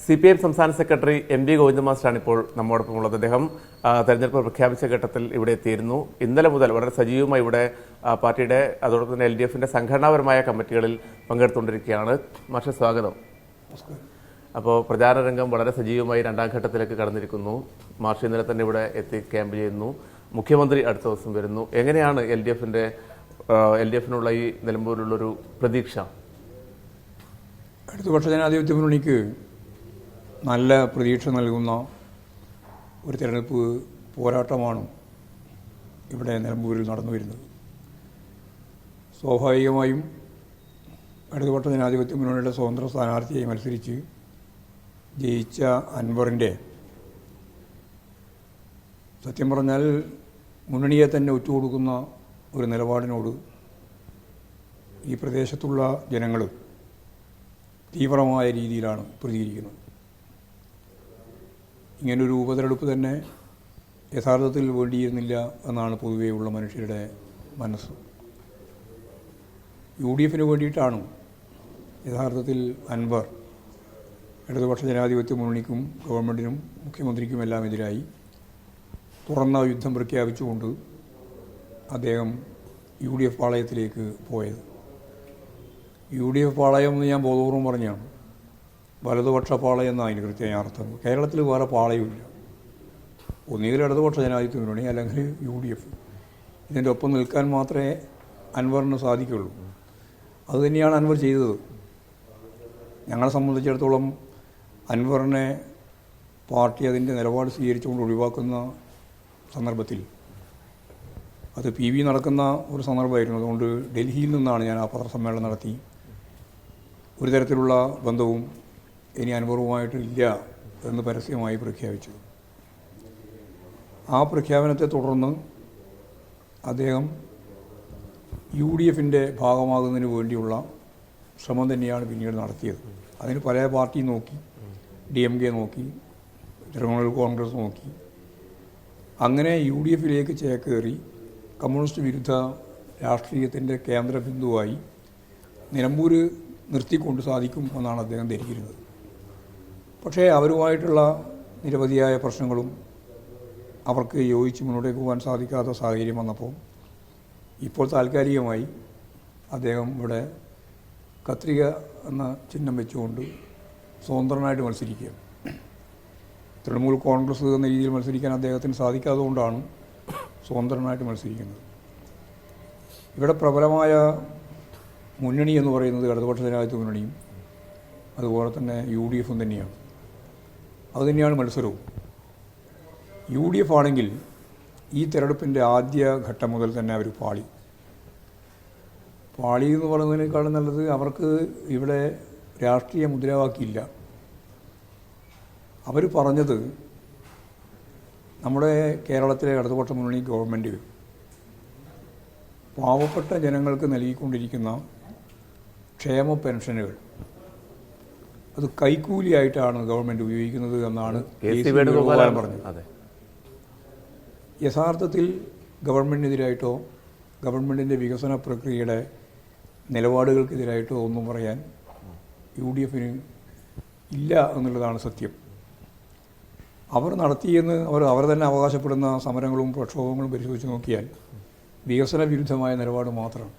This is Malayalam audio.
CPM സംസ്ഥാന സെക്രട്ടറി MV ഗോവിന്ദൻ മാസ്റ്ററാണ് ഇപ്പോൾ നമ്മോടൊപ്പം ഉള്ളത്. അദ്ദേഹം തെരഞ്ഞെടുപ്പ് പ്രഖ്യാപിച്ച ഘട്ടത്തിൽ ഇവിടെ എത്തിയിരുന്നു. ഇന്നലെ മുതൽ വളരെ സജീവമായി ഇവിടെ പാർട്ടിയുടെ അതോടൊപ്പം തന്നെ LDF-ന്റെ സംഘടനാപരമായ കമ്മിറ്റികളിൽ പങ്കെടുത്തുകൊണ്ടിരിക്കുകയാണ്. മാസ്റ്റർ സ്വാഗതം. അപ്പോൾ പ്രചാരണ രംഗം വളരെ സജീവമായി രണ്ടാം ഘട്ടത്തിലേക്ക് കടന്നിരിക്കുന്നു. മാസ്റ്റർ ഇന്നലെ തന്നെ ഇവിടെ എത്തി ക്യാമ്പ് ചെയ്യുന്നു. മുഖ്യമന്ത്രി അടുത്ത ദിവസം വരുന്നു. എങ്ങനെയാണ് LDF-നുള്ള ഈ നിലമ്പൂരിലുള്ളൊരു പ്രതീക്ഷ? ഇടതുപക്ഷ ജനാധിപത്യ മുന്നണിക്ക് നല്ല പ്രതീക്ഷ നൽകുന്ന ഒരു തിരഞ്ഞെടുപ്പ് പോരാട്ടമാണ് ഇവിടെ നിലമ്പൂരിൽ നടന്നു വരുന്നത്. സ്വാഭാവികമായും ഇടതുപക്ഷ ജനാധിപത്യ മുന്നണിയുടെ സ്വതന്ത്ര സ്ഥാനാർത്ഥിയായി മത്സരിച്ച് ജയിച്ച അൻവറിൻ്റെ സത്യം പറഞ്ഞാൽ മുന്നണിയെ തന്നെ ഒറ്റുകൊടുക്കുന്ന ഒരു നിലപാടിനോട് ഈ പ്രദേശത്തുള്ള ജനങ്ങൾ തീവ്രമായ രീതിയിലാണ് പ്രതികരിക്കുന്നത്. ഇങ്ങനൊരു ഉപതെരഞ്ഞെടുപ്പ് തന്നെ യഥാർത്ഥത്തിൽ വേണ്ടിയിരുന്നില്ല എന്നാണ് പൊതുവെയുള്ള മനുഷ്യരുടെ മനസ്സ്. UDF-ന് വേണ്ടിയിട്ടാണ് യഥാർത്ഥത്തിൽ അൻവർ ഇടതുപക്ഷ ജനാധിപത്യ മുന്നണിക്കും ഗവൺമെൻറ്റിനും മുഖ്യമന്ത്രിക്കുമെല്ലാം എതിരായി തുറന്ന യുദ്ധം പ്രഖ്യാപിച്ചുകൊണ്ട് അദ്ദേഹം UDF പാളയത്തിലേക്ക് പോയത്. UDF പാളയം എന്ന് ഞാൻ ബോധപൂർവം പറഞ്ഞാണ്. വലതുപക്ഷ പാളയം എന്നാണ് അതിന് കൃത്യമായ അർത്ഥം. കേരളത്തിൽ വേറെ പാളയമില്ല. ഒന്നുകിൽ ഇടതുപക്ഷ ജനാധിപത്യ മുന്നണി അല്ലെങ്കിൽ UDF. ഇതിൻ്റെ ഒപ്പം നിൽക്കാൻ മാത്രമേ അൻവറിന് സാധിക്കുള്ളൂ. അതുതന്നെയാണ് അൻവർ ചെയ്തത്. ഞങ്ങളെ സംബന്ധിച്ചിടത്തോളം അൻവറിനെ പാർട്ടി അതിൻ്റെ നിലപാട് സ്വീകരിച്ചുകൊണ്ട് ഒഴിവാക്കുന്ന സന്ദർഭത്തിൽ അത് PV നടക്കുന്ന ഒരു സന്ദർഭമായിരുന്നു. അതുകൊണ്ട് ഡൽഹിയിൽ നിന്നാണ് ഞാൻ ആ പത്രസമ്മേളനം നടത്തി ഒരു തരത്തിലുള്ള ബന്ധവും ഇനി അൻവറുമായിട്ടില്ല എന്ന് പരസ്യമായി പ്രഖ്യാപിച്ചു. ആ പ്രഖ്യാപനത്തെ തുടർന്ന് അദ്ദേഹം UDF-ന്റെ ഭാഗമാകുന്നതിന് വേണ്ടിയുള്ള ശ്രമം തന്നെയാണ് പിന്നീട് നടത്തിയത്. അതിന് പല പാർട്ടി നോക്കി, DMK നോക്കി, തൃണമൂൽ കോൺഗ്രസ് നോക്കി. അങ്ങനെ UDF-ലേക്ക് ചേക്കേറി കമ്മ്യൂണിസ്റ്റ് വിരുദ്ധ രാഷ്ട്രീയത്തിൻ്റെ കേന്ദ്ര ബിന്ദുവായി നിലമ്പൂർ നിർത്തിക്കൊണ്ട് സാധിക്കും എന്നാണ് അദ്ദേഹം ധരിക്കുന്നത്. പക്ഷേ അവരുമായിട്ടുള്ള നിരവധിയായ പ്രശ്നങ്ങളും അവർക്ക് യോജിച്ച് മുന്നോട്ടേക്ക് പോകാൻ സാധിക്കാത്ത സാഹചര്യം വന്നപ്പോൾ ഇപ്പോൾ താൽക്കാലികമായി അദ്ദേഹം ഇവിടെ കത്രിക എന്ന ചിഹ്നം വെച്ചുകൊണ്ട് സ്വതന്ത്രനായിട്ട് മത്സരിക്കുകയാണ്. തൃണമൂൽ കോൺഗ്രസ് എന്ന രീതിയിൽ മത്സരിക്കാൻ അദ്ദേഹത്തിന് സാധിക്കാത്തതുകൊണ്ടാണ് സ്വതന്ത്രനായിട്ട് മത്സരിക്കുന്നത്. ഇവിടെ പ്രബലമായ മുന്നണി എന്ന് പറയുന്നത് ഇടതുപക്ഷ ജനാധിപത്യ മുന്നണിയും അതുപോലെ തന്നെ UDF-ഉം തന്നെയാണ്. അതുതന്നെയാണ് മത്സരവും. UDF ആണെങ്കിൽ ഈ തെരഞ്ഞെടുപ്പിൻ്റെ ആദ്യ ഘട്ടം മുതൽ തന്നെ അവർ പാളി എന്ന് പറയുന്നതിനേക്കാളും നല്ലത് അവർക്ക് ഇവിടെ രാഷ്ട്രീയ മുദ്രാവാക്യമില്ല. അവർ പറഞ്ഞത് നമ്മുടെ കേരളത്തിലെ ഇടതുപക്ഷ മുന്നണി ഗവൺമെൻറ് പാവപ്പെട്ട ജനങ്ങൾക്ക് നൽകിക്കൊണ്ടിരിക്കുന്ന ക്ഷേമ പെൻഷനുകൾ അത് കൈക്കൂലിയായിട്ടാണ് ഗവൺമെൻറ് ഉപയോഗിക്കുന്നത് എന്നാണ് പറഞ്ഞത്. യഥാർത്ഥത്തിൽ ഗവൺമെൻറ്റിനെതിരായിട്ടോ ഗവൺമെൻറ്റിൻ്റെ വികസന പ്രക്രിയയുടെ നിലപാടുകൾക്കെതിരായിട്ടോ ഒന്നും പറയാൻ UDF-ന് ഇല്ല എന്നുള്ളതാണ് സത്യം. അവർ നടത്തിയെന്ന് അവർ തന്നെ അവകാശപ്പെടുന്ന സമരങ്ങളും പ്രക്ഷോഭങ്ങളും പരിശോധിച്ച് നോക്കിയാൽ വികസന വിരുദ്ധമായ നിലപാട് മാത്രമാണ്.